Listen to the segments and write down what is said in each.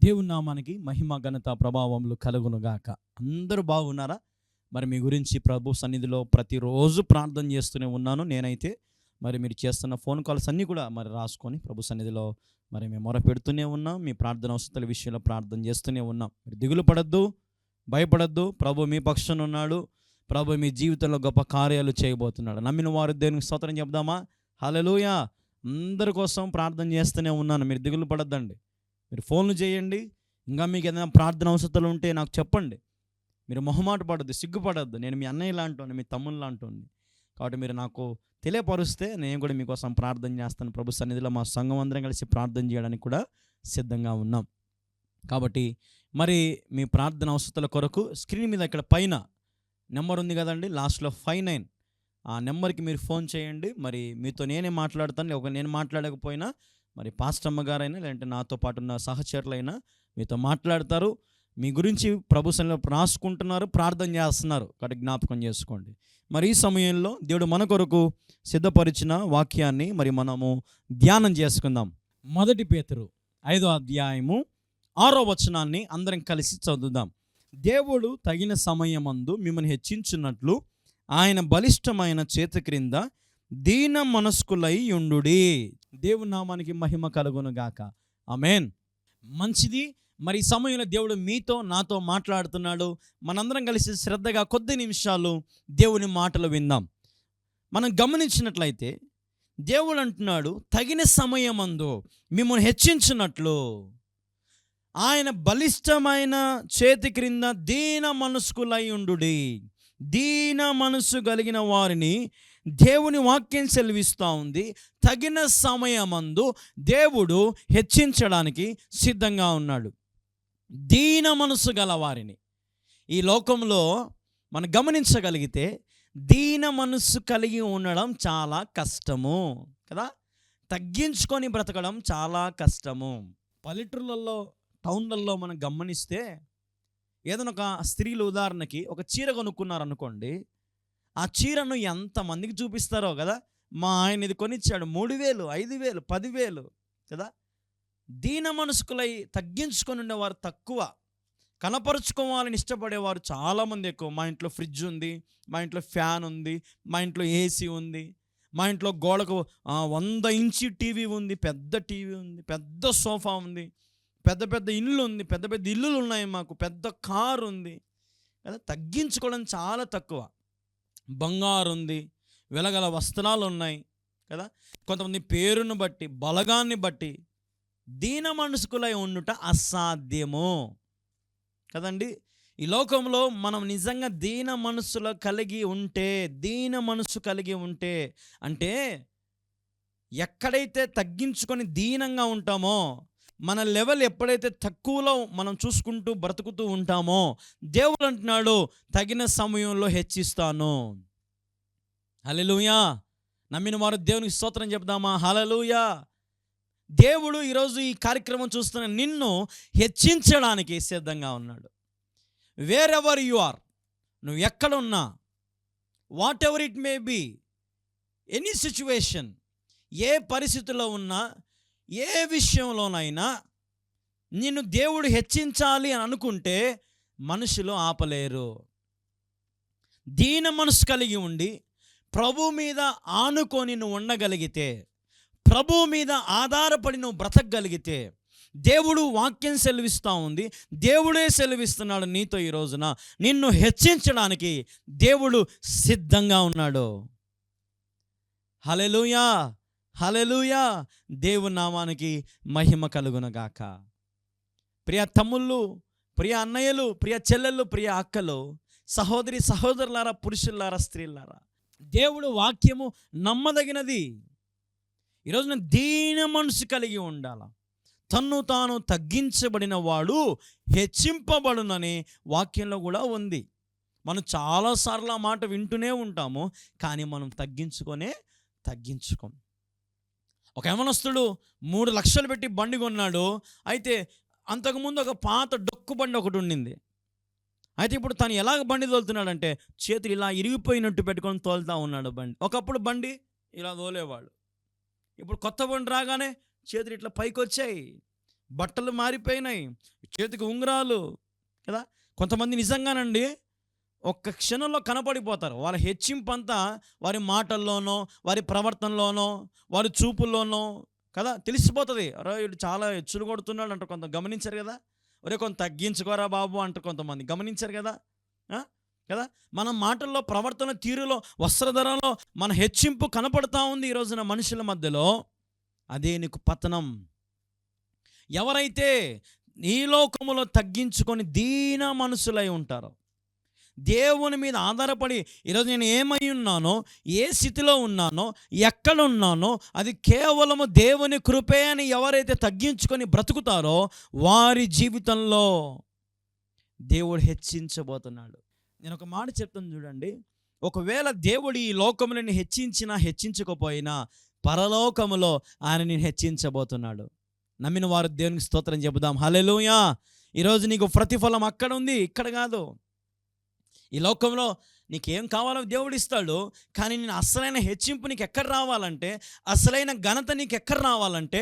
దేవుని నామానికి మహిమ ఘనత ప్రభావములు కలుగునుగాక. అందరూ బాగున్నారా? మరి మీ గురించి ప్రభు సన్నిధిలో ప్రతిరోజు ప్రార్థన చేస్తూనే ఉన్నాను నేనైతే. మరి మీరు చేస్తున్న ఫోన్ కాల్స్ అన్నీ కూడా మరి రాసుకొని ప్రభు సన్నిధిలో మరి మేము మొర పెడుతూనే ఉన్నాం. మీ ప్రార్థన అవసరాల విషయంలో ప్రార్థన చేస్తూనే ఉన్నాం. మీరు దిగులు పడద్దు, భయపడద్దు. ప్రభు మీ పక్షాన ఉన్నాడు. ప్రభు మీ జీవితంలో గొప్ప కార్యాలు చేయబోతున్నాడు. నమ్మిన వారు దేవునికి స్తోత్రం చెప్దామా? హల్లెలూయా. అందరి కోసం ప్రార్థన చేస్తూనే ఉన్నాను. మీరు దిగులు పడద్దండి. మీరు ఫోన్లు చేయండి. ఇంకా మీకు ఏదైనా ప్రార్థన అవసరాలు ఉంటే నాకు చెప్పండి. మీరు మొహమాట పడద్దు, సిగ్గుపడద్దు. నేను మీ అన్నయ్య లాంటి, మీ తమ్ముళ్ళు లాంటి. కాబట్టి మీరు నాకు తెలియపరుస్తే నేను కూడా మీకోసం ప్రార్థన చేస్తాను. ప్రభు సన్నిధిలో మా సంఘం అందరం కలిసి ప్రార్థన చేయడానికి కూడా సిద్ధంగా ఉన్నాం. కాబట్టి మరి మీ ప్రార్థన అవసరాల కొరకు స్క్రీన్ మీద ఇక్కడ పైన నెంబర్ ఉంది కదండి, లాస్ట్లో 59, ఆ నెంబర్కి మీరు ఫోన్ చేయండి. మరి మీతో నేనే మాట్లాడతాను. నేను మాట్లాడకపోయినా మరి పాస్టమ్మ గారైనా లేదంటే నాతో పాటు ఉన్న సహచరులైనా మీతో మాట్లాడతారు. మీ గురించి ప్రభు సన్నిధిలో రాసుకుంటున్నారు, ప్రార్థన చేస్తున్నారు. కాబట్టి జ్ఞాపకం చేసుకోండి. మరి ఈ సమయంలో దేవుడు మన కొరకు సిద్ధపరిచిన వాక్యాన్ని మరి మనము ధ్యానం చేసుకుందాం. 1 పేతురు 5వ అధ్యాయము 6వ వచనాన్ని అందరం కలిసి చదువుదాం. దేవుడు తగిన సమయమందు మిమ్మల్ని హెచ్చించున్నట్లు ఆయన బలిష్టమైన చేతి క్రింద దీన మనస్కులై యుండుడి. దేవుని నామానికి మహిమ కలుగును గాక. ఆమేన్. మంచిది. మరి ఈ సమయంలో దేవుడు మీతో నాతో మాట్లాడుతున్నాడు. మనందరం కలిసి శ్రద్ధగా కొద్ది నిమిషాలు దేవుని మాటలు విందాం. మనం గమనించినట్లయితే దేవుడు అంటున్నాడు, తగిన సమయమందు మిమ్మల్ని హెచ్చించినట్లు ఆయన బలిష్టమైన చేతి క్రింద దీన మనస్కులై ఉండుడి. దీన మనస్సు కలిగిన వారిని దేవుని వాక్యం సెలవిస్తూ ఉంది. తగిన సమయమందు దేవుడు హెచ్చించడానికి సిద్ధంగా ఉన్నాడు. దీన మనసు గల వారిని ఈ లోకంలో మనం గమనించగలిగితే దీన మనస్సు కలిగి ఉండడం చాలా కష్టము కదా. తగ్గించుకొని బ్రతకడం చాలా కష్టము. పల్లెటూళ్ళల్లో, టౌన్లలో మనం గమనిస్తే ఏదైనా ఒక స్త్రీలు ఉదాహరణకి ఒక చీర కొనుక్కున్నారనుకోండి, ఆ చీరను ఎంతమందికి చూపిస్తారో కదా. మా ఆయన ఇది కొనిచ్చాడు, 3,000, 5,000, 10,000 కదా. దీన మనస్కులై తగ్గించుకొని ఉండేవారు తక్కువ, కనపరుచుకోవాలని ఇష్టపడేవారు చాలామంది ఎక్కువ. మా ఇంట్లో ఫ్రిడ్జ్ ఉంది, మా ఇంట్లో ఫ్యాన్ ఉంది, మా ఇంట్లో ఏసీ ఉంది, మా ఇంట్లో గోడకు 100 ఇంచ్ టీవీ ఉంది, పెద్ద టీవీ ఉంది, పెద్ద సోఫా ఉంది, పెద్ద పెద్ద ఇల్లు ఉంది, పెద్ద పెద్ద ఇల్లులు ఉన్నాయి, మాకు పెద్ద కారు ఉంది కదా. తగ్గించుకోవడం చాలా తక్కువ. బంగారు ఉంది, వెలగల వస్త్రాలు ఉన్నాయి కదా. కొంతమంది పేరును బట్టి, బలగాన్ని బట్టి దీన మనస్కులై ఉండుట అసాధ్యము కదండి. ఈ లోకంలో మనం నిజంగా దీన మనస్సులో కలిగి ఉంటే అంటే ఎక్కడైతే తగ్గించుకొని దీనంగా ఉంటామో, మన లెవెల్ ఎప్పుడైతే తక్కువలో మనం చూసుకుంటూ బ్రతుకుతూ ఉంటామో, దేవుడు అంటున్నాడు తగిన సమయంలో హెచ్చిస్తాను. హల్లెలూయా. నమ్మిన వారు దేవునికి స్తోత్రం చెప్దామా? హల్లెలూయా. దేవుడు ఈరోజు ఈ కార్యక్రమం చూస్తున్న నిన్ను హెచ్చించడానికి సిద్ధంగా ఉన్నాడు. వేర్ ఎవర్ యు ఆర్, నువ్వు ఎక్కడున్నా, whatever it may be, any situation, ఏ పరిస్థితిలో ఉన్నా, ఏ విషయంలోనైనా నిన్ను దేవుడు హెచ్చించాలి అని అనుకుంటే మనుషులు ఆపలేరు. దీన మనసు కలిగి ఉండి ప్రభు మీద ఆనుకొని నువ్వు ఉండగలిగితే, ప్రభు మీద ఆధారపడి నువ్వు బ్రతకగలిగితే, దేవుడు వాక్యం సెలవిస్తూ ఉంది, దేవుడే సెలవిస్తున్నాడు నీతో ఈ రోజున నిన్ను హెచ్చించడానికి దేవుడు సిద్ధంగా ఉన్నాడు. హల్లెలూయా, హల్లెలూయా. దేవుని నామానికి మహిమ కలుగునగాక. ప్రియ తమ్ముళ్ళు, ప్రియ అన్నయ్యలు, ప్రియ చెల్లెళ్ళు, ప్రియ అక్కలు, సహోదరి సహోదరులారా, పురుషులారా, స్త్రీలారా, దేవుడు వాక్యము నమ్మదగినది. ఈరోజున దీన మనసు కలిగి ఉండాల. తన్ను తాను తగ్గించబడిన వాడు హెచ్చింపబడునని వాక్యంలో కూడా ఉంది. మనం చాలాసార్లు ఆ మాట వింటూనే ఉంటాము, కానీ మనం తగ్గించుకోం. ఒక యవనస్తుడు 3 లక్షలు పెట్టి బండి కొన్నాడు. అయితే అంతకుముందు ఒక పాత డొక్కు బండి ఒకటి ఉండింది. అయితే ఇప్పుడు తను ఎలాగ బండి తోలుతున్నాడంటే చేతులు ఇలా ఇరిగిపోయినట్టు పెట్టుకొని తోలుతూ ఉన్నాడు బండి. ఒకప్పుడు బండి ఇలా తోలేవాడు, ఇప్పుడు కొత్త బండి రాగానే చేతులు ఇట్లా పైకి వచ్చాయి. బట్టలు మారిపోయినాయి, చేతికి ఉంగరాలు కదా. కొంతమంది నిజంగానండి ఒక్క క్షణంలో కనపడిపోతారు. వాళ్ళ హెచ్చింపు అంతా వారి మాటల్లోనో, వారి ప్రవర్తనలోనో, వారి చూపుల్లోనో కదా తెలిసిపోతుంది. అరే వీడు చాలా హెచ్చులు కొడుతున్నాడు అంటారు కొంత, గమనించారు కదా. ఒరే కొంత తగ్గించుకోరా బాబు అంటారు కొంతమంది, గమనించారు కదా. ఆ? కదా, మన మాటల్లో, ప్రవర్తన తీరులో, వస్త్రధరంలో మన హెచ్చింపు కనపడతా ఉంది ఈ రోజున మనుషుల మధ్యలో. అదే నీకు పతనం. ఎవరైతే ఈ లోకములో తగ్గించుకొని దీన మనసులై ఉంటారో, దేవుని మీద ఆధారపడి ఈరోజు నేను ఏమై ఉన్నానో, ఏ స్థితిలో ఉన్నానో, ఎక్కడ ఉన్నానో అది కేవలము దేవుని కృపే అని ఎవరైతే తగ్గించుకొని బ్రతుకుతారో వారి జీవితంలో దేవుడు హెచ్చించబోతున్నాడు. నేను ఒక మాట చెప్తాను చూడండి. ఒకవేళ దేవుడు ఈ లోకములను హెచ్చించినా హెచ్చించకపోయినా పరలోకములో ఆయన నేను హెచ్చించబోతున్నాడు. నమ్మిన వారు దేవునికి స్తోత్రం చెబుదాం. హల్లెలూయా. ఈరోజు నీకు ప్రతిఫలం అక్కడ ఉంది, ఇక్కడ కాదు. ఈ లోకంలో నీకేం కావాలో దేవుడు ఇస్తాడు, కానీ నేను అసలైన హెచ్చింపు నీకు ఎక్కడ రావాలంటే, అసలైన ఘనత నీకు ఎక్కడ రావాలంటే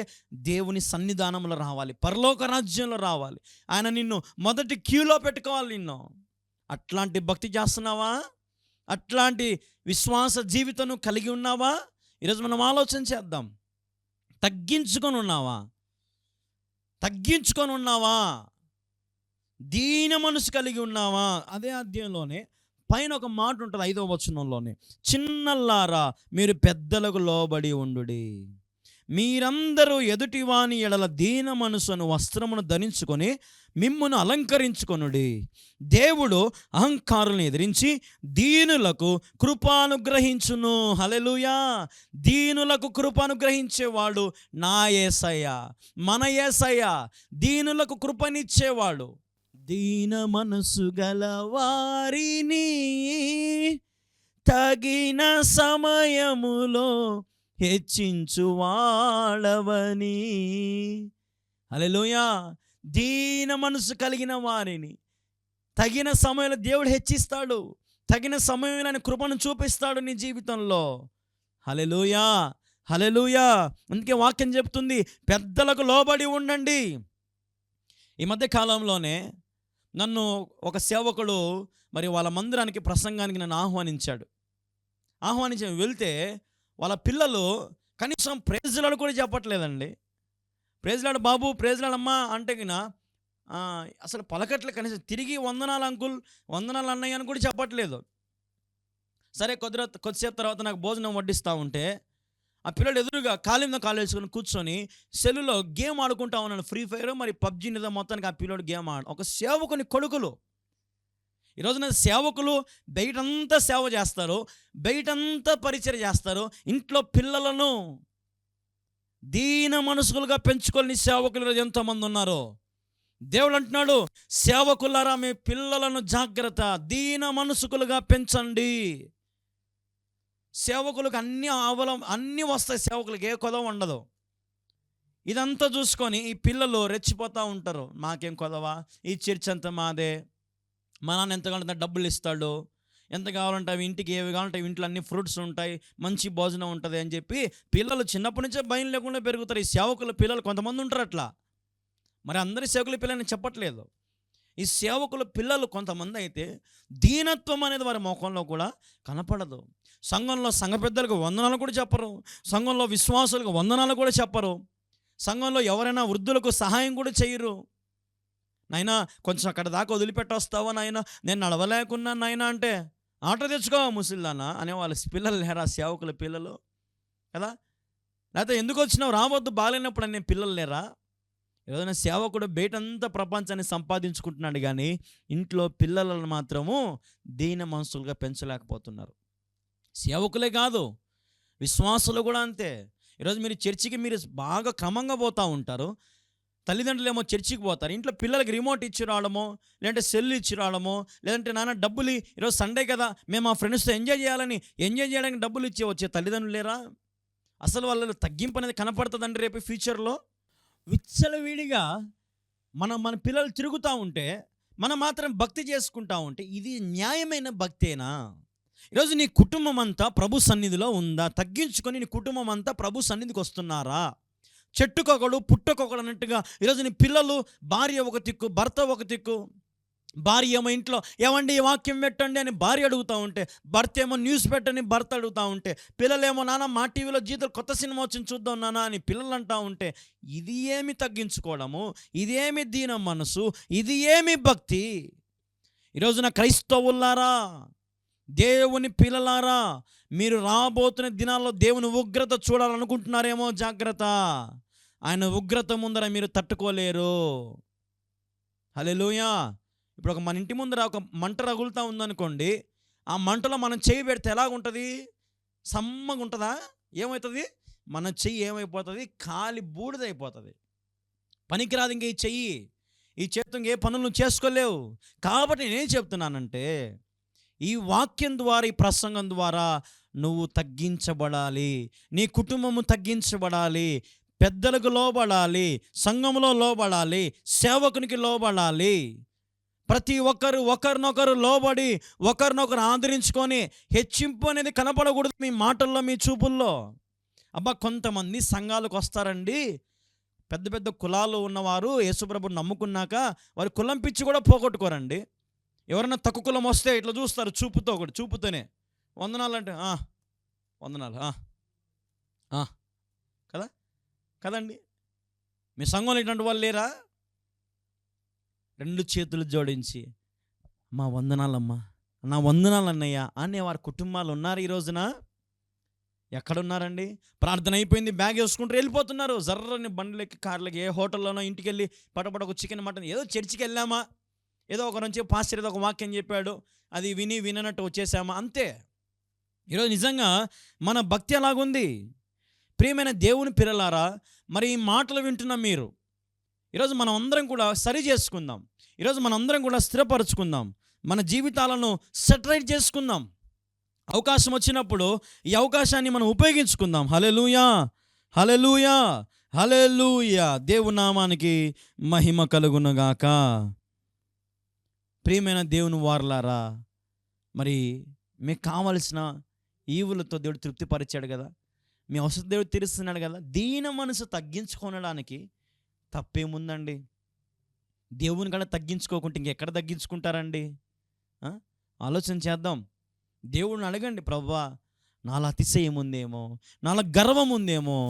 దేవుని సన్నిధానంలో రావాలి, పరలోక రాజ్యంలో రావాలి. ఆయన నిన్ను మొదటి క్యూలో పెట్టుకోవాలి. నిన్ను అట్లాంటి భక్తి చేస్తున్నావా? అట్లాంటి విశ్వాస జీవితం కలిగి ఉన్నావా? ఈరోజు మనం ఆలోచన చేద్దాం. తగ్గించుకొని ఉన్నావా? దీన మనసు కలిగి ఉన్నావా? అదే అధ్యాయంలోనే పైన ఒక మాట ఉంటుంది, 5వ వచనంలోనే, చిన్నల్లారా మీరు పెద్దలకు లోబడి ఉండుడి, మీరందరూ ఎదుటివాని ఎడల దీన మనసును వస్త్రమును ధరించుకొని మిమ్మును అలంకరించుకొనుడి. దేవుడు అహంకారులను ఎదిరించి దీనులకు కృపానుగ్రహించును. హల్లెలూయా. దీనులకు కృపానుగ్రహించేవాడు నా యేసయ్య, మన యేసయ్య. దీనులకు కృపనిచ్చేవాడు. దీన మనసు గల వారిని తగిన సమయములో హెచ్చించువాడవని. హల్లెలూయా. దీన మనసు కలిగిన వారిని తగిన సమయంలో దేవుడు హెచ్చిస్తాడు. తగిన సమయంలో ఆయన కృపను చూపిస్తాడు నీ జీవితంలో. హల్లెలూయా, హల్లెలూయా. అందుకే వాక్యం చెప్తుంది, పెద్దలకు లోబడి ఉండండి. ఈ మధ్య కాలంలోనే నన్ను ఒక సేవకుడు మరి వాళ్ళ మందిరానికి ప్రసంగానికి నన్ను ఆహ్వానించి వెళ్తే వాళ్ళ పిల్లలు కనీసం ప్రైజ్లాడు కూడా చెప్పట్లేదండి. ప్రైజ్లాడు బాబు, ప్రైజ్లాడు అమ్మా అంటే అసలు పలకట్లే. కనీసం తిరిగి వందనాలు అంకుల్, వందనాలు అన్నయ్య అని కూడా చెప్పట్లేదు. సరే కొద్దిసేపు తర్వాత నాకు భోజనం వడ్డిస్తూ ఉంటే ఆ పిల్లడు ఎదురుగా కాలు మీద కాలు వేసుకొని కూర్చొని సెల్లులో గేమ్ ఆడుకుంటా ఉన్నాను, ఫ్రీ ఫైర్ మరి పబ్జీ నిదా. మొత్తానికి ఆ పిల్లడు గేమ్ ఒక సేవకుని కొడుకులు. ఈరోజున సేవకులు బయటంతా సేవ చేస్తారు, బయటంతా పరిచయం చేస్తారు. ఇంట్లో పిల్లలను దీన మనసులుగా పెంచుకొని సేవకులు ఎంతోమంది ఉన్నారు. దేవుడు అంటున్నాడు, సేవకులారా మీ పిల్లలను జాగ్రత్త, దీన మనసుకులుగా పెంచండి. సేవకులకు అన్నీ వస్తాయి, సేవకులకు ఏ కొదవ ఉండదు. ఇదంతా చూసుకొని ఈ పిల్లలు రెచ్చిపోతూ ఉంటారు. మాకేం కొదవా, ఈ చర్చ్ అంతా మాదే, మా నాన్న ఎంత కావాలంటే డబ్బులు ఇస్తాడు, ఎంత కావాలంటే అవి ఇంటికి ఏవి కావాలంటే ఇంట్లో అన్ని ఫ్రూట్స్ ఉంటాయి, మంచి భోజనం ఉంటుంది అని చెప్పి పిల్లలు చిన్నప్పటి నుంచే భయం లేకుండా పెరుగుతారు. ఈ సేవకుల పిల్లలు కొంతమంది ఉంటారు అట్లా. మరి అందరి సేవకుల పిల్లలని చెప్పట్లేదు. ఈ సేవకుల పిల్లలు కొంతమంది అయితే దీనత్వం అనేది వారి ముఖంలో కూడా కనపడదు. సంఘంలో సంఘ పెద్దలకు వందనాలు కూడా చెప్పరు, సంఘంలో విశ్వాసులకు వందనాలు కూడా చెప్పరు, సంఘంలో ఎవరైనా వృద్ధులకు సహాయం కూడా చేయరు. నాయనా కొంచెం అక్కడ దాకా వదిలిపెట్టొస్తావా నాయనా, నేను నడవలేకున్నా నాయనా అంటే ఆటో తెచ్చుకో ముసిల్దానా అనే వాళ్ళ పిల్లలు లేరా? సేవకుల పిల్లలు కదా. లేకపోతే ఎందుకు వచ్చినావు, రావద్దు బాగాలేనప్పుడు అనే పిల్లలు లేరా? ఏదైనా సేవకుడు బయటంతా ప్రపంచాన్ని సంపాదించుకుంటున్నాడు, కానీ ఇంట్లో పిల్లలను మాత్రము దీన మనసులుగా పెంచలేకపోతున్నారు. సేవకులే కాదు, విశ్వాసులు కూడా అంతే. ఈరోజు మీరు చర్చికి మీరు బాగా క్రమంగా పోతూ ఉంటారు, తల్లిదండ్రులు ఏమో చర్చికి పోతారు, ఇంట్లో పిల్లలకి రిమోట్ ఇచ్చి రావడమో, లేదంటే సెల్ ఇచ్చి రావడమో, లేదంటే నాన్న డబ్బులు ఈరోజు సండే కదా మేము మా ఫ్రెండ్స్తో ఎంజాయ్ చేయడానికి డబ్బులు ఇచ్చి వచ్చే తల్లిదండ్రులు లేరా? అసలు వాళ్ళలో తగ్గింపు అనేది కనపడుతుందండి రేపు ఫ్యూచర్లో. విచ్చలవిడిగా మన పిల్లలు తిరుగుతూ ఉంటే మనం మాత్రం భక్తి చేసుకుంటూ ఉంటే ఇది న్యాయమైన భక్తేనా? ఈరోజు నీ కుటుంబం అంతా ప్రభు సన్నిధిలో ఉందా? తగ్గించుకొని నీ కుటుంబం అంతా ప్రభు సన్నిధికి వస్తున్నారా? చెట్టుకొకడు పుట్టకొకడు అన్నట్టుగా ఈరోజు నీ పిల్లలు, భార్య ఒక దిక్కు, భర్త ఒక దిక్కు. భార్య ఏమో ఇంట్లో ఏమండి ఈ వాక్యం పెట్టండి అని భార్య అడుగుతూ ఉంటే, భర్త ఏమో న్యూస్ పెట్టని భర్త అడుగుతూ ఉంటే, పిల్లలేమో నాన్న మా టీవీలో జీవితం కొత్త సినిమా వచ్చింది చూద్దాం నాన్న అని పిల్లలు అంటూ ఉంటే, ఇది ఏమి తగ్గించుకోవడము, ఇది ఏమి దీన మనసు, ఇది ఏమి భక్తి? ఈరోజున క్రైస్తవులారా, దేవుని పిల్లలారా, మీరు రాబోతున్న దినాల్లో దేవుని ఉగ్రత చూడాలనుకుంటున్నారేమో, జాగ్రత్త. ఆయన ఉగ్రత ముందర మీరు తట్టుకోలేరు. హల్లెలూయా. ఇప్పుడు మన ఇంటి ముందర ఒక మంట రగులుతూ ఉందనుకోండి, ఆ మంటలో మనం చెయ్యి పెడితే ఎలాగుంటుంది? సమ్మగా ఉంటుందా? ఏమవుతుంది? మన చెయ్యి ఏమైపోతుంది? కాలి బూడిదైపోతుంది. పనికిరాదు ఇంక ఈ చెయ్యి. ఈ చేతితో ఏ పనులు చేసుకోలేవు. కాబట్టి నేనేం చెప్తున్నానంటే, ఈ వాక్యం ద్వారా, ఈ ప్రసంగం ద్వారా నువ్వు తగ్గించబడాలి, నీ కుటుంబము తగ్గించబడాలి, పెద్దలకు లోబడాలి, సంఘంలో లోబడాలి, సేవకునికి లోబడాలి. ప్రతి ఒక్కరు ఒకరినొకరు లోబడి ఒకరినొకరు ఆదరించుకొని హెచ్చింపు అనేది కనపడకూడదు మీ మాటల్లో, మీ చూపుల్లో. అబ్బా, కొంతమంది సంఘాలకు వస్తారండి, పెద్ద పెద్ద కులాలు ఉన్నవారు యేసుప్రభుని నమ్ముకున్నాక వారి కులం పిచ్చి కూడా పోగొట్టుకోరండి. ఎవరైనా తక్కువ కులం వస్తే ఇట్లా చూస్తారు చూపుతో, ఒకటి చూపుతోనే వందనాలు అంటే వందనాలు కదా కదండి. మీ సంఘంలో ఇటువంటి వాళ్ళు లేరా? 2 చేతులు జోడించి మా వందనాలమ్మా, నా వందనాలు అన్నయ్య అనే వారి కుటుంబాలు ఉన్నారు ఈ రోజున. ఎక్కడున్నారండి? ప్రార్థన అయిపోయింది, బ్యాగ్ వేసుకుంటూ వెళ్ళిపోతున్నారు. జర్రని బండ్లకి, కార్లకి, ఏ హోటల్లోనో ఇంటికి వెళ్ళి పటపట ఒక చికెన్ మటన్, ఏదో చర్చికి వెళ్ళామా, ఏదో ఒక నుంచి పాస్టర్ ఏదో ఒక వాక్యం చెప్పాడు, అది విననట్టు వచ్చేసామా, అంతే. ఈరోజు నిజంగా మన భక్తి అలాగుంది. ప్రియమైన దేవుని పిల్లలారా, మరి ఈ మాటలు వింటున్న మీరు, ఈరోజు మనం అందరం కూడా సరి చేసుకుందాం. ఈరోజు మనం అందరం కూడా స్థిరపరచుకుందాం, మన జీవితాలను సెటరైట్ చేసుకుందాం. అవకాశం వచ్చినప్పుడు ఈ అవకాశాన్ని మనం ఉపయోగించుకుందాం. హల్లెలూయా, హల్లెలూయా, హల్లెలూయా. దేవుని నామానికి మహిమ కలుగునుగాక. ప్రియమైన దేవుని వారలారా, మరి మీకు కావలసిన ఈవులతో దేవుడు తృప్తిపరిచాడు కదా, మీ అవసరం దేవుడు తీరుస్తున్నాడు కదా. దీన మనసు తగ్గించుకోవడానికి తప్పేముందండి? దేవుని కన్నా తగ్గించుకోకుంటే ఇంకెక్కడ తగ్గించుకుంటారండి? ఆలోచన చేద్దాం. దేవుడిని అడగండి, ప్రభువా నాలో అతిశయం ఉందేమో, నాలో గర్వం ఉందేమో,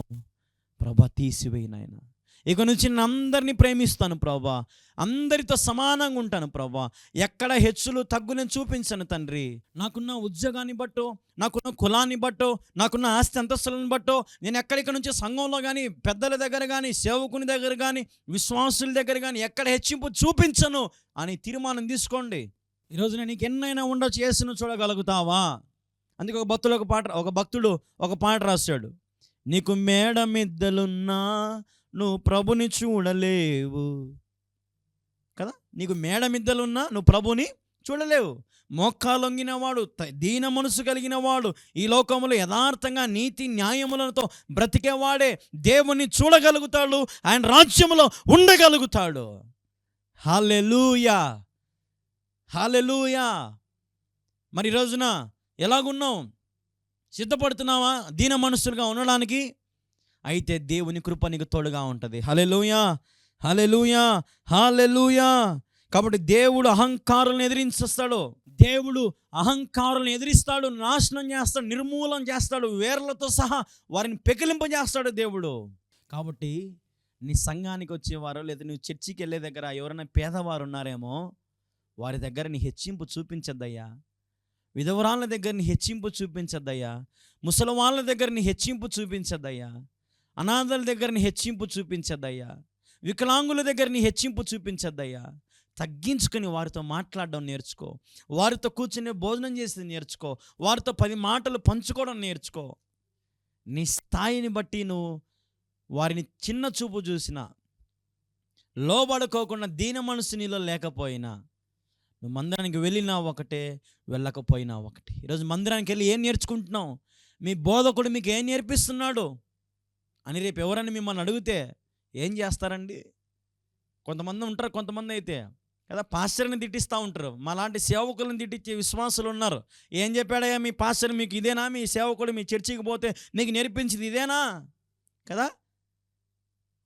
ప్రభువా తీసివేయి నాయన. ఇక నుంచి నేను అందరినీ ప్రేమిస్తాను ప్రభువా, అందరితో సమానంగా ఉంటాను ప్రభువా. ఎక్కడ హెచ్చులు తగ్గు నేను చూపించను తండ్రి. నాకున్న ఉద్యోగాన్ని బట్టో, నాకున్న కులాన్ని బట్టో, నాకున్న ఆస్తి అంతస్తులను బట్టో, నేను ఎక్కడిక్కడ నుంచి సంఘంలో కానీ, పెద్దల దగ్గర కానీ, సేవకుని దగ్గర కానీ, విశ్వాసుల దగ్గర కానీ ఎక్కడ హెచ్చింపు చూపించను అని తీర్మానం తీసుకోండి. ఈరోజు నేను నీకు ఎన్నైనా ఉండొచ్చు, యేసును చూడగలుగుతావా? అందుకే ఒక భక్తుడు ఒక పాట రాశాడు, నీకు మేడ మిద్దలున్నా నువ్వు ప్రభుని చూడలేవు కదా. నీకు మేడ మిద్దలున్నా నువ్వు ప్రభుని చూడలేవు. మోకాలొంగినవాడు, దీన మనసు కలిగిన వాడు, ఈ లోకంలో యథార్థంగా నీతి న్యాయములతో బ్రతికేవాడే దేవుని చూడగలుగుతాడు, ఆయన రాజ్యంలో ఉండగలుగుతాడు. హల్లెలూయా, హల్లెలూయా. మరి ఈ రోజున ఎలాగున్నావు? సిద్ధపడుతున్నావా దీన మనసులుగా ఉండడానికి? అయితే దేవుని కృప నీకు తోడుగా ఉంటుంది. హల్లెలూయా, హల్లెలూయా, హల్లెలూయా. కాబట్టి దేవుడు అహంకారులను ఎదిరించేస్తాడు. దేవుడు అహంకారులను ఎదిరిస్తాడు, నాశనం చేస్తాడు, నిర్మూలన చేస్తాడు, వేర్లతో సహా వారిని పెకిలింపజేస్తాడు దేవుడు. కాబట్టి నీ సంఘానికి వచ్చేవారో లేదా నువ్వు చర్చికి వెళ్ళే దగ్గర ఎవరైనా పేదవారు ఉన్నారేమో వారి దగ్గర నీ హెచ్చింపు చూపించద్దయ్యా. విధవరాళ్ళ దగ్గర నీ హెచ్చింపు చూపించద్దయ్యా. ముసలి వాళ్ళ దగ్గర నీ హెచ్చింపు చూపించద్దయ్యా. అనాథల దగ్గర నీ హెచ్చింపు చూపించద్దయ్యా. వికలాంగుల దగ్గర నీ హెచ్చింపు చూపించద్దయ్యా. తగ్గించుకొని వారితో మాట్లాడడం నేర్చుకో, వారితో కూర్చుని భోజనం చేసి నేర్చుకో, వారితో 10 మాటలు పంచుకోవడం నేర్చుకో. నీ స్థాయిని బట్టి నువ్వు వారిని చిన్న చూపు చూసినా, లోబడుకోకుండా దీన మనసు నీలో లేకపోయినా, నువ్వు మందిరానికి వెళ్ళినా ఒకటే, వెళ్ళకపోయినా ఒకటి. ఈరోజు మందిరానికి వెళ్ళి ఏం నేర్చుకుంటున్నావు? మీ బోధకుడు మీకు ఏం నేర్పిస్తున్నాడు అని రేపు ఎవరైనా మిమ్మల్ని అడిగితే ఏం చేస్తారండి? కొంతమంది ఉంటారు, కొంతమంది అయితే కదా పాస్టర్ని తిట్టిస్తూ ఉంటారు. మాలాంటి సేవకులను తిట్టించే విశ్వాసులు ఉన్నారు. ఏం చెప్పాడయ్యా మీ పాస్టర్, మీకు ఇదేనా? మీ సేవకుడు మీ చర్చికి పోతే నీకు నేర్పించింది ఇదేనా కదా?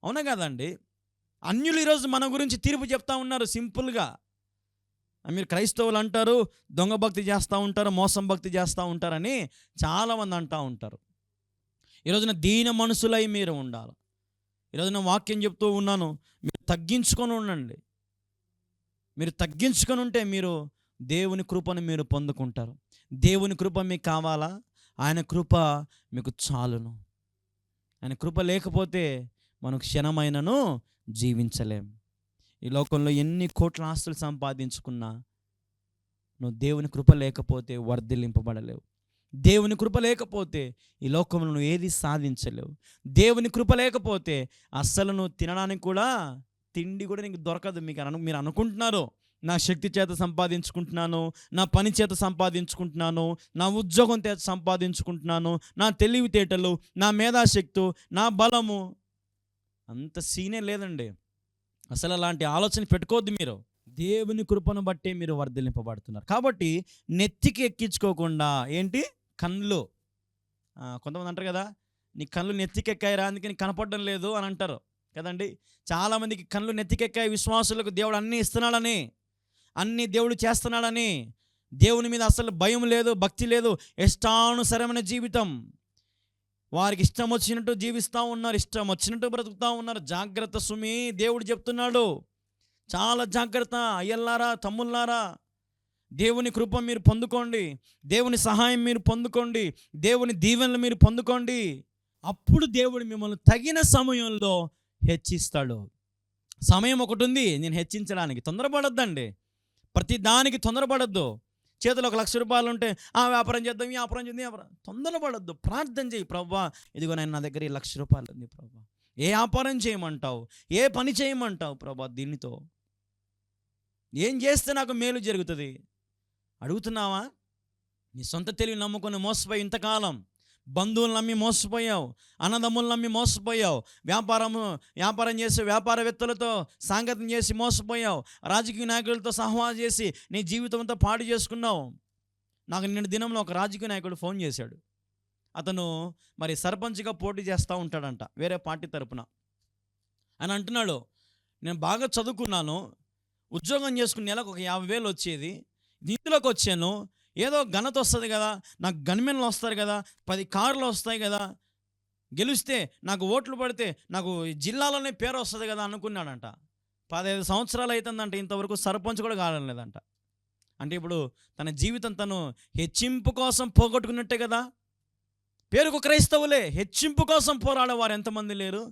అవునా కదండి? అన్యులు ఈరోజు మన గురించి తీర్పు చెప్తా ఉన్నారు సింపుల్గా. మీరు క్రైస్తవులు అంటారు దొంగ భక్తి చేస్తూ ఉంటారు, మోసం భక్తి చేస్తూ ఉంటారని చాలామంది అంటూ ఉంటారు. ఈరోజున దీన మనసులై మీరు ఉండాలి. ఈరోజున వాక్యం చెప్తూ ఉన్నాను, మీరు తగ్గించుకొని ఉండండి. మీరు తగ్గించుకొని ఉంటే మీరు దేవుని కృపను మీరు పొందుకుంటారు. దేవుని కృప మీకు కావాలా? ఆయన కృప మీకు చాలును. ఆయన కృప లేకపోతే మనం క్షణమైనను జీవించలేం. ఈ లోకంలో ఎన్ని కోట్ల ఆస్తులు సంపాదించుకున్నా నువ్వు దేవుని కృప లేకపోతే వర్ధిల్లింపబడలేవు. దేవుని కృప లేకపోతే ఈ లోకంలో నువ్వు ఏది సాధించలేవు. దేవుని కృప లేకపోతే అస్సలు నువ్వు తినడానికి కూడా తిండి కూడా నీకు దొరకదు. మీరు అనుకుంటున్నారు నా శక్తి చేత సంపాదించుకుంటున్నాను, నా పని చేత సంపాదించుకుంటున్నాను, నా ఉద్యోగం చేత సంపాదించుకుంటున్నాను, నా తెలివితేటలు, నా మేధాశక్తి, నా బలము. అంత సీనే లేదండి. అసలు అలాంటి ఆలోచన పెట్టుకోవద్దు. మీరు దేవుని కృపను బట్టే మీరు వర్ధిల్లింపబడుతున్నారు. కాబట్టి నెత్తికి ఎక్కించుకోకుండా ఏంటి కళ్ళు, కొంతమంది అంటారు కదా, నీ కళ్ళు నెత్తికెక్కాయి రా అందుకే నీకు కనపడడం లేదు అని అంటారు కదండి. చాలామందికి కళ్ళు నెత్తికెక్కాయి, విశ్వాసులకు దేవుడు అన్నీ ఇస్తున్నాడని, అన్నీ దేవుడు చేస్తున్నాడని, దేవుని మీద అసలు భయం లేదు, భక్తి లేదు, ఇష్టానుసరమైన జీవితం. వారికి ఇష్టం వచ్చినట్టు జీవిస్తూ ఉన్నారు, ఇష్టం వచ్చినట్టు బ్రతుకుతూ ఉన్నారు. జాగ్రత్త సుమి, దేవుడు చెప్తున్నాడు, చాలా జాగ్రత్త. అయ్యల్లారా, తమ్ముళ్ళారా, దేవుని కృప మీరు పొందుకోండి, దేవుని సహాయం మీరు పొందుకోండి, దేవుని దీవెనలు మీరు పొందుకోండి. అప్పుడు దేవుడు మిమ్మల్ని తగిన సమయంలో హెచ్చిస్తాడు. సమయం ఒకటి ఉంది నేను హెచ్చించడానికి. తొందరపడొద్దండి, ప్రతి దానికి తొందరపడొద్దు. చేతిలో ₹1,00,000 ఉంటే వ్యాపారం చేద్దాం, వ్యాపారం చేద్దాం, తొందరపడొద్దు. ప్రార్థన చేయి, ప్రభువా ఇదిగో నేను నా దగ్గర ₹1,00,000 ఉంది ప్రభువా, ఏ వ్యాపారం చేయమంటావు, ఏ పని చేయమంటావు ప్రభువా, దీనితో ఏం చేస్తే నాకు మేలు జరుగుతుంది అడుగుతున్నావా? నీ సొంత తెలివి నమ్ముకొని మోసపోయి ఇంతకాలం బంధువులు నమ్మి మోసపోయావు, అన్నదమ్ములు నమ్మి మోసపోయావు, వ్యాపారం చేసి వ్యాపారవేత్తలతో సాంగత్యం చేసి మోసపోయావు, రాజకీయ నాయకులతో సహవాసం చేసి నీ జీవితం అంతా పాడు చేసుకున్నావు. నాకు నిన్న దినంలో ఒక రాజకీయ నాయకుడు ఫోన్ చేశాడు. అతను మరి సర్పంచ్గా పోటీ చేస్తూ ఉంటాడంట వేరే పార్టీ తరపున. అని అంటున్నాడు, నేను బాగా చదువుకున్నాను, ఉద్యోగం చేసుకుని నెలకు ఒక 50,000 వచ్చేది, ఇందులోకి వచ్చాను, ఏదో ఘనత వస్తుంది కదా, నాకు గన్మెన్లు వస్తారు కదా, 10 కార్లు వస్తాయి కదా, గెలిస్తే నాకు ఓట్లు పడితే నాకు జిల్లాలోనే పేరు వస్తుంది కదా అనుకున్నాడంట. 15 సంవత్సరాలు అవుతుందంట, ఇంతవరకు సర్పంచ్ కూడా కాలేదంట. అంటే ఇప్పుడు తన జీవితం తను హెచ్చింపు కోసం పోగొట్టుకున్నట్టే కదా. పేరుకు క్రైస్తవులే, హెచ్చింపు కోసం పోరాడేవారు ఎంతమంది లేరు,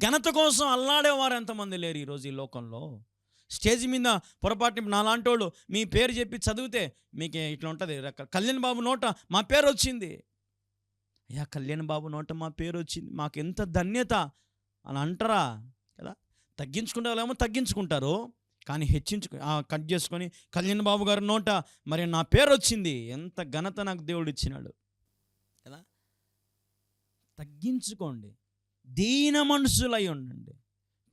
ఘనత కోసం అల్లాడేవారు ఎంతమంది లేరు ఈరోజు ఈ లోకంలో. స్టేజ్ మీద పొరపాటు నాలాంటి వాళ్ళు మీ పేరు చెప్పి చదివితే మీకు ఇట్లా ఉంటుంది, కళ్యాణ్ బాబు నోట మా పేరు వచ్చింది, అయ్యా కళ్యాణ్ బాబు నోట మా పేరు వచ్చింది, మాకు ఎంత ధన్యత అని అంటారా కదా. తగ్గించుకుంటే వాళ్ళేమో తగ్గించుకుంటారు, కానీ కట్ చేసుకొని కళ్యాణ్ బాబు గారి నోట మరి నా పేరు వచ్చింది, ఎంత ఘనత నాకు దేవుడు ఇచ్చినాడు కదా. తగ్గించుకోండి, దీన మనసులై ఉండండి,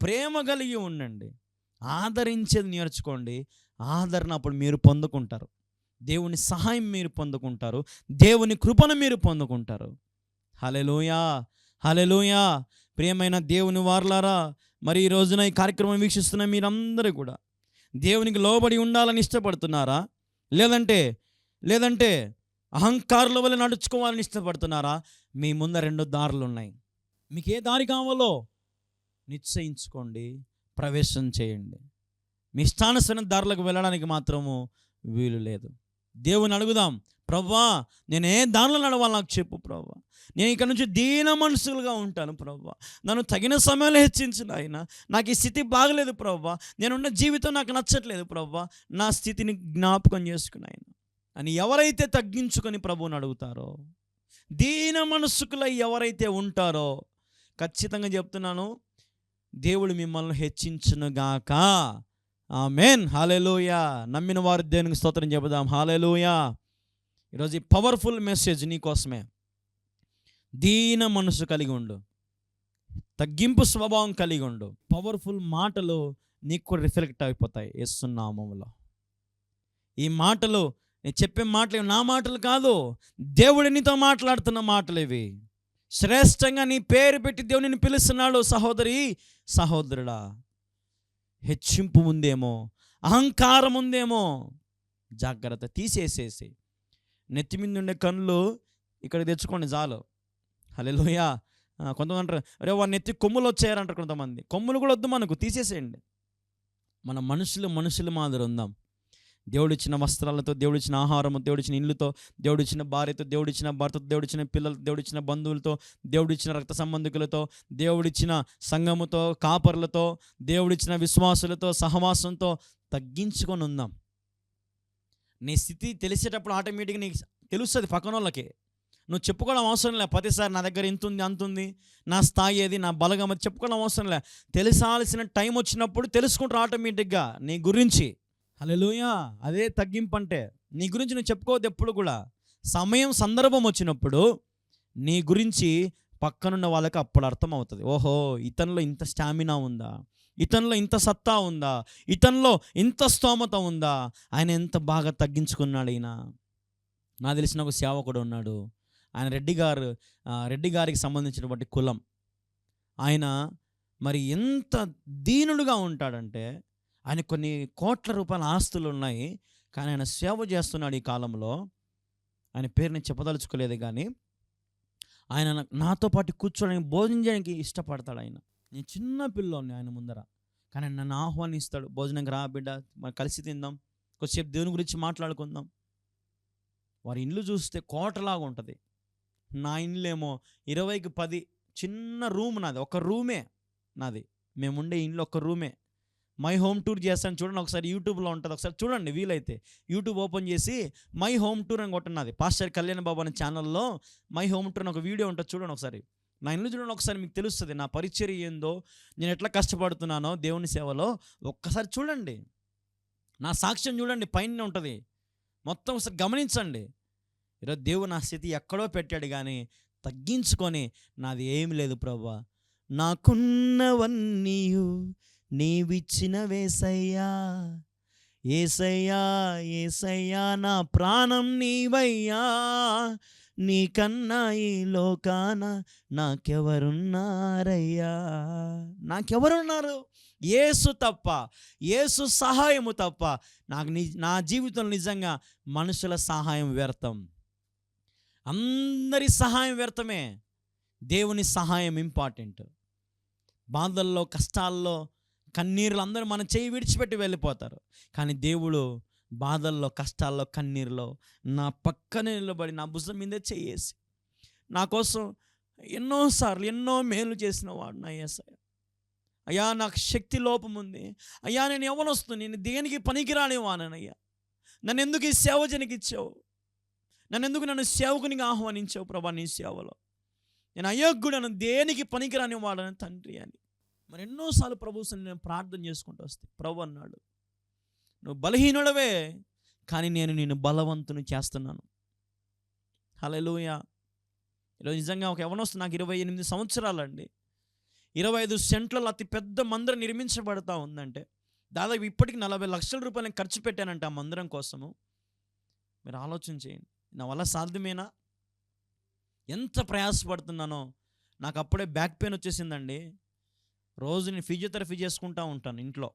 ప్రేమ కలిగి ఉండండి, ఆదరించేది నేర్చుకోండి. ఆదరణ అప్పుడు మీరు పొందుకుంటారు, దేవుని సహాయం మీరు పొందుకుంటారు, దేవుని కృపను మీరు పొందుకుంటారు. హల్లెలూయా, హల్లెలూయా. ప్రియమైన దేవుని వారలారా, మరి ఈ రోజున ఈ కార్యక్రమం వీక్షిస్తున్న మీరందరూ కూడా దేవునికి లోబడి ఉండాలని ఇష్టపడుతున్నారా, లేదంటే అహంకారుల వల్ల నడుచుకోవాలని ఇష్టపడుతున్నారా? మీ ముందు 2 దారులు ఉన్నాయి. మీకు ఏ దారి కావాలో నిశ్చయించుకోండి, ప్రవేశం చేయండి. మీ ఇష్టానుసరైన దారులకు వెళ్ళడానికి మాత్రము వీలు లేదు. దేవుని అడుగుదాం, ప్రభువా నేను ఏ దారిలో నడవాలి నాకు చెప్పు ప్రభువా, నేను ఇక్కడ నుంచి దీన మనసులుగా ఉంటాను ప్రభువా, నన్ను తగిన సమయంలో హెచ్చించిన ఆయన, నాకు ఈ స్థితి బాగలేదు ప్రభువా, నేనున్న జీవితం నాకు నచ్చట్లేదు ప్రభువా, నా స్థితిని జ్ఞాపకం చేసుకుని ఆయన అని ఎవరైతే తగ్గించుకొని ప్రభువుని అడుగుతారో, దీన మనసుకులై ఎవరైతే ఉంటారో, ఖచ్చితంగా చెప్తున్నాను, దేవుడు మిమ్మల్ని హెచ్చించునుగాక. ఆమేన్, హల్లెలూయా. నమ్మిన వారు దేవునికి స్తోత్రం చెబుదాం. హల్లెలూయా. ఈరోజు ఈ పవర్ఫుల్ మెసేజ్ నీకోసమే. దీన మనసు కలిగి ఉండు, తగ్గింపు స్వభావం కలిగి ఉండు. పవర్ఫుల్ మాటలు నీకు కూడా రిఫ్లెక్ట్ అయిపోతాయి యేసు నామములో. ఈ మాటలు నేను చెప్పే మాటలు నా మాటలు కాదు, దేవుడు నీతో మాట్లాడుతున్న మాటలు ఇవి. శ్రేష్టంగా నీ పేరు పెట్టి దేవుడిని పిలుస్తున్నాడు. సహోదరి, సహోదరుడా, హెచ్చింపు ఉందేమో, అహంకారం ఉందేమో, జాగ్రత్త, తీసేసేసి. నెత్తి మీద ఉండే కళ్ళు ఇక్కడ తెచ్చుకోండి చాలు. హల్లెలూయా. కొంతమంది అంటారు, అరే వాడు నెత్తి కొమ్ములు వచ్చాయంటారు కొంతమంది. కొమ్ములు కూడా వద్దు మనకు, తీసేసేయండి. మన మనుషులు మాదిరి ఉందాం. దేవుడిచ్చిన వస్త్రాలతో, దేవుడిచ్చిన ఆహారము, దేవుడిచ్చిన ఇల్లుతో, దేవుడిచ్చిన భార్యతో, దేవుడిచ్చిన భర్తతో, దేవుడిచ్చిన పిల్లలతో, దేవుడిచ్చిన బంధువులతో, దేవుడిచ్చిన రక్త సంబంధికులతో, దేవుడిచ్చిన సంఘముతో, కాపరులతో, దేవుడిచ్చిన విశ్వాసులతో, సహవాసంతో తగ్గించుకొని ఉందాం. నీ స్థితి తెలిసేటప్పుడు ఆటోమేటిక్గా నీకు తెలుస్తుంది. పక్కన వాళ్ళకి నువ్వు చెప్పుకోవడం అవసరం లే. ప్రతిసారి నా దగ్గర ఇంత ఉంది, అంత ఉంది, నా స్థాయి ఏది, నా బలగం అది చెప్పుకోవడం అవసరం లే. తెలిసాల్సిన టైం వచ్చినప్పుడు తెలుసుకుంటారు ఆటోమేటిక్గా నీ గురించి. హల్లెలూయా. అదే తగ్గింపు అంటే. నీ గురించి నువ్వు చెప్పుకోవద్దు ఎప్పుడు కూడా. సమయం, సందర్భం వచ్చినప్పుడు నీ గురించి పక్కనున్న వాళ్ళకి అప్పుడు అర్థం అవుతుంది. ఓహో, ఇతనిలో ఇంత స్టామినా ఉందా, ఇతనిలో ఇంత సత్తా ఉందా, ఇతనిలో ఇంత స్తోమత ఉందా, ఆయన ఎంత బాగా తగ్గించుకున్నాడు. ఈయన నాకు తెలిసిన ఒక సేవకుడు ఉన్నాడు. ఆయన రెడ్డి గారికి సంబంధించినటువంటి కులం. ఆయన మరి ఎంత దీనుడుగా ఉంటాడంటే, ఆయన కొన్ని కోట్ల రూపాయల ఆస్తులు ఉన్నాయి, కానీ ఆయన సేవ చేస్తున్నాడు ఈ కాలంలో. ఆయన పేరుని చెప్పదలుచుకోలేదు, కానీ ఆయన నాతో పాటు కూర్చోడానికి, భోజనం చేయడానికి ఇష్టపడతాడు. నేను చిన్న పిల్లోని ఆయన ముందర, కానీ నన్ను ఆహ్వానిస్తాడు. భోజనంకి రా బిడ్డ, మనం కలిసి తిందాం, కొద్దిసేపు దేవుని గురించి మాట్లాడుకుందాం. వారి ఇల్లు చూస్తే కోటలాగా ఉంటుంది. నా ఇల్లు ఏమో 20కి 10, చిన్న రూమ్ నాది, ఒక రూమే నాది. మేముండే ఇంట్లో ఒక రూమే. మై హోమ్ టూర్ చేస్తాను చూడండి ఒకసారి, యూట్యూబ్లో ఉంటుంది, ఒకసారి చూడండి వీలైతే. యూట్యూబ్ ఓపెన్ చేసి మై హోమ్ టూర్ అని కొట్టన్నది. పాస్టర్ కళ్యాణ్ బాబు అనే ఛానల్లో మై హోమ్ టూర్ అని ఒక వీడియో ఉంటుంది, చూడండి ఒకసారి. నా ఇల్లు చూడండి ఒకసారి, మీకు తెలుస్తుంది నా పరిచర్య ఏందో, నేను ఎట్లా కష్టపడుతున్నానో దేవుని సేవలో. ఒక్కసారి చూడండి, నా సాక్ష్యం చూడండి, పైన ఉంటుంది మొత్తం. ఒకసారి గమనించండి. ఈరోజు దేవుడు నా స్థితి ఎక్కడో పెట్టాడు, కానీ తగ్గించుకొని నాది ఏమి లేదు ప్రభువా, నాకున్నవన్నీ నీవిచ్చినవేసయ్యా, ఏసయ్యా ఏసయ్యా నా ప్రాణం నీవయ్యా, నీకన్నా ఈ లోకాన నాకెవరున్నారయ్యా. నాకెవరున్నారు? యేసు తప్ప, యేసు సహాయము తప్ప. నా జీవితంలో నిజంగా మనుషుల సహాయం వ్యర్థం, అందరి సహాయం వ్యర్థమే. దేవుని సహాయం ఇంపార్టెంట్. బాధల్లో, కష్టాల్లో, కన్నీరులు అందరూ మన చేయి విడిచిపెట్టి వెళ్ళిపోతారు, కానీ దేవుడు బాధల్లో, కష్టాల్లో, కన్నీరులో నా పక్కనే నిలబడి నా భుజం మీదే చేయేసి నా కోసం ఎన్నోసార్లు ఎన్నో మేలు చేసిన వాడు నా యేసయ్య. అయ్యా నాకు శక్తి లోపం ఉంది అయ్యా, నేను ఎవరొస్తుంది, నేను దేనికి పనికిరాని వానయ్యా, నన్ను ఎందుకు ఈ సేవ జనికిచ్చావు, నన్ను సేవకునిగా ఆహ్వానించావు ప్రభా, నీ సేవలో నేను అయోగ్యుడను, దేనికి పనికిరాని వాడని తండ్రి అని. మరి ఎన్నోసార్లు ప్రభువుని నేను ప్రార్థన చేసుకుంటూ వస్తే ప్రభు అన్నాడు, నువ్వు బలహీనుడవే, కానీ నేను నిన్ను బలవంతుని చేస్తున్నాను. హల్లెలూయా. ఈరోజు నిజంగా ఒక యవ్వనస్తుడు, నాకు 28 సంవత్సరాలండి, 25 సెంట్లలో అతి పెద్ద మందిరం నిర్మించబడతా ఉందంటే, దాదాపు ఇప్పటికి 40 లక్షల రూపాయలు ఖర్చు పెట్టానంటే ఆ మందిరం కోసము. మీరు ఆలోచన చేయండి, నా వల్ల సాధ్యమేనా? ఎంత ప్రయాసపడుతున్నానో. నాకు అప్పుడే బ్యాక్ పెయిన్ వచ్చేసిందండి. రోజు నేను ఫిజియోథెరపీ చేసుకుంటూ ఉంటాను ఇంట్లో.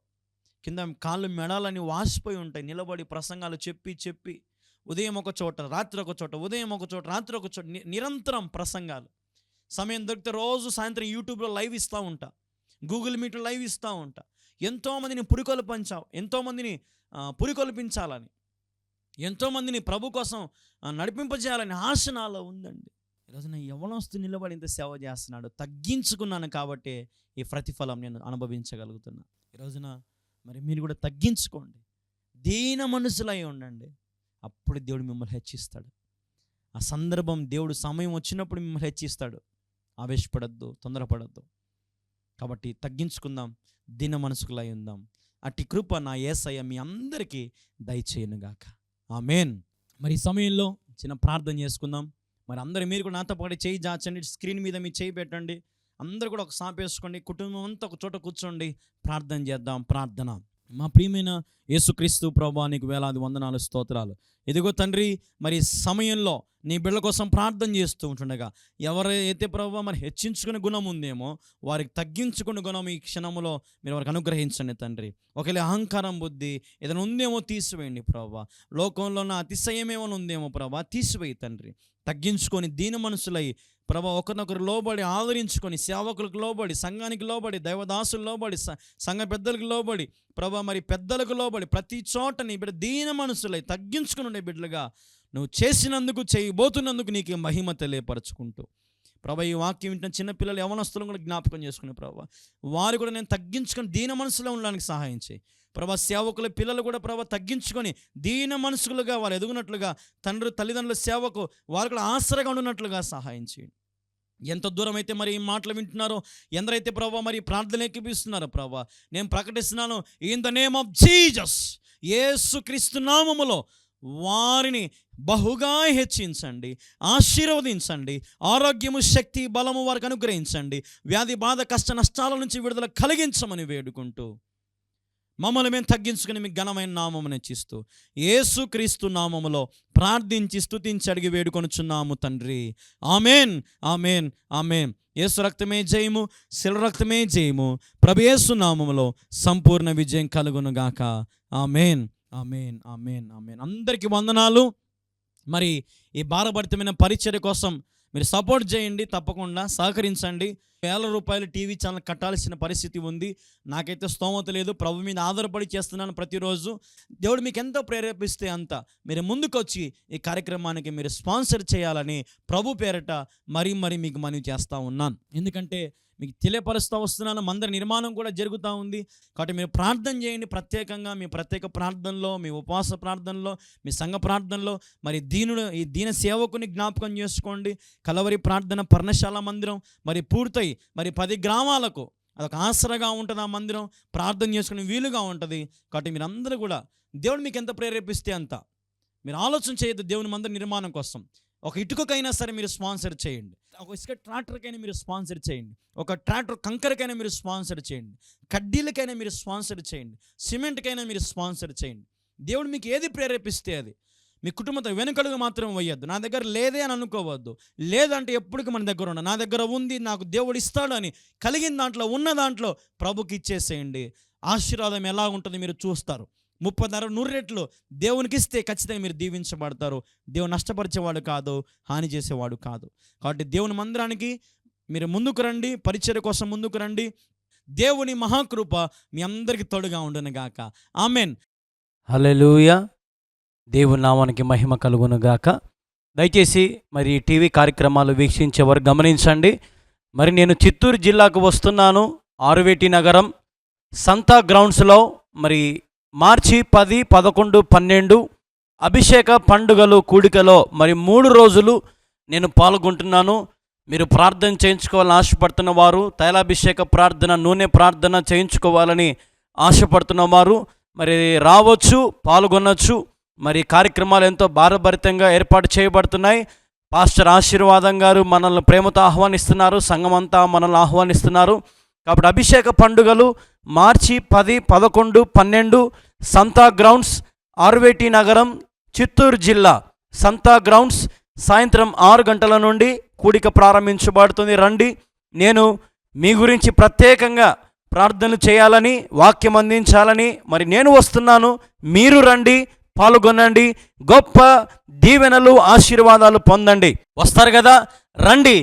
కింద కాళ్ళు మెడాలని వాసిపోయి ఉంటాయి, నిలబడి ప్రసంగాలు చెప్పి ఉదయం ఒక చోట, రాత్రి ఒక చోట, ఉదయం ఒక చోట, రాత్రి ఒక చోట, నిరంతరం ప్రసంగాలు. సమయం దొరికితే రోజు సాయంత్రం యూట్యూబ్లో లైవ్ ఇస్తూ ఉంటా, గూగుల్ మీట్లో లైవ్ ఇస్తూ ఉంటా. ఎంతోమందిని పురికొల్పించాలని, ఎంతోమందిని ప్రభు కోసం నడిపింపజేయాలని ఆశ నాలో ఉందండి. ఈరోజు నేను యవ్వనస్తు నిలబడి ఇంత సేవ చేస్తున్నాడు. తగ్గించుకున్నాను కాబట్టి ఈ ప్రతిఫలం నేను అనుభవించగలుగుతున్నా. ఈరోజున మరి మీరు కూడా తగ్గించుకోండి, దీన మనసులై ఉండండి, అప్పుడు దేవుడు మిమ్మల్ని హెచ్చిస్తాడు. ఆ సందర్భం, దేవుడు సమయం వచ్చినప్పుడు మిమ్మల్ని హెచ్చిస్తాడు. ఆవేశపడద్దు, తొందరపడద్దు. కాబట్టి తగ్గించుకుందాం, దీన మనసుకులై ఉందాం. అట్టి కృప నా యేసయ్య మీ అందరికీ దయచేయునుగాక. ఆమేన్. మరి ఈ సమయంలో చిన్న ప్రార్థన చేసుకుందాం. మరి అందరూ మీరు కూడా నాతో పాటు చేయి జాచండి, స్క్రీన్ మీద మీ చేయి పెట్టండి. అందరూ కూడా ఒక సాపేసుకోండి, కుటుంబం అంతా ఒక చోట కూర్చోండి, ప్రార్థన చేద్దాం. ప్రార్థన. మా ప్రియమైన యేసుక్రీస్తు ప్రభువా, నీకు వేలాది వందనాలు, స్తోత్రాలు. ఇదిగో తండ్రి, మరి సమయంలో నీ బిడ్డల కోసం ప్రార్థన చేస్తూ ఉంటుండగా ఎవరైతే ప్రభువా మరి హెచ్చించుకునే గుణం ఉందేమో వారికి తగ్గించుకునే గుణం ఈ క్షణంలో మీరు వారికి అనుగ్రహించండి తండ్రి. ఒకవేళ అహంకారం బుద్ధి ఏదైనా ఉందేమో తీసివేయండి ప్రభువా. లోకంలో ఉన్న అతిశయమేమైనా ఉందేమో ప్రభువా తీసివేయి తండ్రి. తగ్గించుకొని దీన మనసులై ప్రభా ఒకరినొకరు లోబడి ఆదరించుకొని సేవకులకు లోబడి, సంఘానికి లోబడి, దైవదాసులు లోబడి, సంఘ పెద్దలకు లోబడి, ప్రభా మరి పెద్దలకు లోబడి ప్రతి చోట నీ బిడ్డ దీన మనసులై తగ్గించుకుని ఉండే బిడ్డలుగా నువ్వు చేసినందుకు, చేయబోతున్నందుకు నీకు మహిమ తెలియపరచుకుంటూ ప్రభా ఈ వాక్యం వింటున్న చిన్నపిల్లలు యవనస్తులను కూడా జ్ఞాపకం చేసుకునే ప్రభా వారు కూడా నేను తగ్గించుకొని దీన మనసులో ఉండడానికి సహాయం చేయి ప్రభా. సేవకుల పిల్లలు కూడా ప్రభా తగ్గించుకొని దీన మనసులుగా వాళ్ళు ఎదుగునట్లుగా తల్లిదండ్రుల సేవకు వారు కూడా ఆసరగా ఉండినట్లుగా సహాయం చేయండి. ఎంత దూరం అయితే మరి ఈ మాటలు వింటున్నారో, ఎందరైతే ప్రభా మరి ప్రార్థన ఎక్కిపిస్తున్నారో ప్రభా నేను ప్రకటిస్తున్నాను, in the name of Jesus, యేసుక్రీస్తు నామములో వారిని బహుగా హెచ్చించండి, ఆశీర్వదించండి, ఆరోగ్యము, శక్తి, బలము వారికి అనుగ్రహించండి, వ్యాధి బాధ కష్ట నష్టాల నుంచి విడుదల కలిగించమని వేడుకుంటూ మమ్మల్ని మేము తగ్గించుకుని మీకు ఘనమైన నామమును హెచ్చిస్తూ యేసుక్రీస్తు నామములో ప్రార్థించి స్తుతించి అడిగి వేడుకొనుచున్నాము తండ్రి. Amen, amen, amen. యేసు రక్తమే జయము, శిల రక్తమే జయము. ప్రభు యేసు నామములో సంపూర్ణ విజయం కలుగును గాక. Amen, amen, amen, amen. అందరికీ వందనాలు. మరి ఈ భారభరితమైన పరిచర్య కోసం మీరు సపోర్ట్ చేయండి, తప్పకుండా సహకరించండి. ₹1,000 టీవీ ఛానల్ కట్టాల్సిన పరిస్థితి ఉంది. నాకైతే స్తోమత లేదు. ప్రభు మీద ఆధారపడి చేస్తున్నాను ప్రతిరోజు. దేవుడు మీకు ఎంతో ప్రేరేపిస్తే అంత మీరు ముందుకొచ్చి ఈ కార్యక్రమానికి మీరు స్పాన్సర్ చేయాలని ప్రభు పేరట మరీ మీకు మనవి చేస్తూ ఉన్నాను. ఎందుకంటే మీకు తెలియపరుస్తూ వస్తున్నాను, మందిర నిర్మాణం కూడా జరుగుతూ ఉంది. కాబట్టి మీరు ప్రార్థన చేయండి. ప్రత్యేకంగా మీ ప్రత్యేక ప్రార్థనలో, మీ ఉపవాస ప్రార్థనలో, మీ సంఘ ప్రార్థనలో మరి ఈ దీన సేవకుని జ్ఞాపకం చేసుకోండి. కలవరి ప్రార్థన పర్ణశాల మందిరం మరి పూర్తయి మరి 10 గ్రామాలకు అదొక ఆసరగా ఉంటుంది. ఆ మందిరం ప్రార్థన చేసుకునే వీలుగా ఉంటుంది. కాబట్టి మీరందరూ కూడా దేవుడు మీకు ఎంత ప్రేరేపిస్తే అంత మీరు ఆలోచన చేయొద్దు. దేవుని మందిర నిర్మాణం కోసం ఒక ఇటుకకైనా సరే మీరు స్పాన్సర్ చేయండి, ఒక ఇసుక ట్రాక్టర్కైనా మీరు స్పాన్సర్ చేయండి, ఒక ట్రాక్టర్ కంకరకైనా మీరు స్పాన్సర్ చేయండి, కడ్డీలకైనా మీరు స్పాన్సర్ చేయండి, సిమెంట్కైనా మీరు స్పాన్సర్ చేయండి. దేవుడు మీకు ఏది ప్రేరేపిస్తే అది. మీ కుటుంబంతో వెనుకడుగు మాత్రం వేయద్దు. నా దగ్గర లేదే అని అనుకోవద్దు. లేదంటే ఎప్పటికీ మన దగ్గర ఉండదు. నా దగ్గర ఉంది, నాకు దేవుడు ఇస్తాడు అని కలిగిన దాంట్లో ఉన్న దాంట్లో ప్రభుకి ఇచ్చేసేయండి. ఆశీర్వాదం ఎలా ఉంటుంది మీరు చూస్తారు. 30 100 రెట్లు దేవునికి ఇస్తే ఖచ్చితంగా మీరు దీవించబడతారు. దేవుడు నష్టపరిచేవాడు కాదు, హాని చేసేవాడు కాదు. కాబట్టి దేవుని మందిరానికి మీరు ముందుకు రండి, పరిచర్య కోసం ముందుకు రండి. దేవుని మహాకృప మీ అందరికీ తోడుగా ఉండును గాక. ఆమెన్. హల్లెలూయా. దేవుని నామానికి మహిమ కలుగును గాక. దయచేసి మరి టీవీ కార్యక్రమాలు వీక్షించేవారు గమనించండి. మరి నేను చిత్తూరు జిల్లాకు వస్తున్నాను. ఆరువేటి నగరం సంతా గ్రౌండ్స్లో మరి మార్చి 10, 11, 12 అభిషేక పండుగలు కూడికలో మరి 3 రోజులు నేను పాల్గొంటున్నాను. మీరు ప్రార్థన చేయించుకోవాలని ఆశపడుతున్న వారు, తైలాభిషేక ప్రార్థన, నూనె ప్రార్థన చేయించుకోవాలని ఆశపడుతున్న వారు మరి రావచ్చు, పాల్గొనవచ్చు. మరి కార్యక్రమాలు ఎంతో భారభరితంగా ఏర్పాటు చేయబడుతున్నాయి. పాస్టర్ ఆశీర్వాదం గారు మనల్ని ప్రేమతో ఆహ్వానిస్తున్నారు, సంఘమంతా మనల్ని ఆహ్వానిస్తున్నారు. కాబట్టి అభిషేక పండుగలు మార్చి 10, 11, 12 సంతా గ్రౌండ్స్, ఆరువేటి నగరం, చిత్తూరు జిల్లా. సంతా గ్రౌండ్స్ సాయంత్రం 6 గంటల నుండి కూడిక ప్రారంభించబడుతుంది. రండి. నేను మీ గురించి ప్రత్యేకంగా ప్రార్థనలు చేయాలని, వాక్యం అందించాలని మరి నేను వస్తున్నాను. మీరు రండి, పాల్గొనండి, గొప్ప దీవెనలు, ఆశీర్వాదాలు పొందండి. వస్తారు కదా, రండి.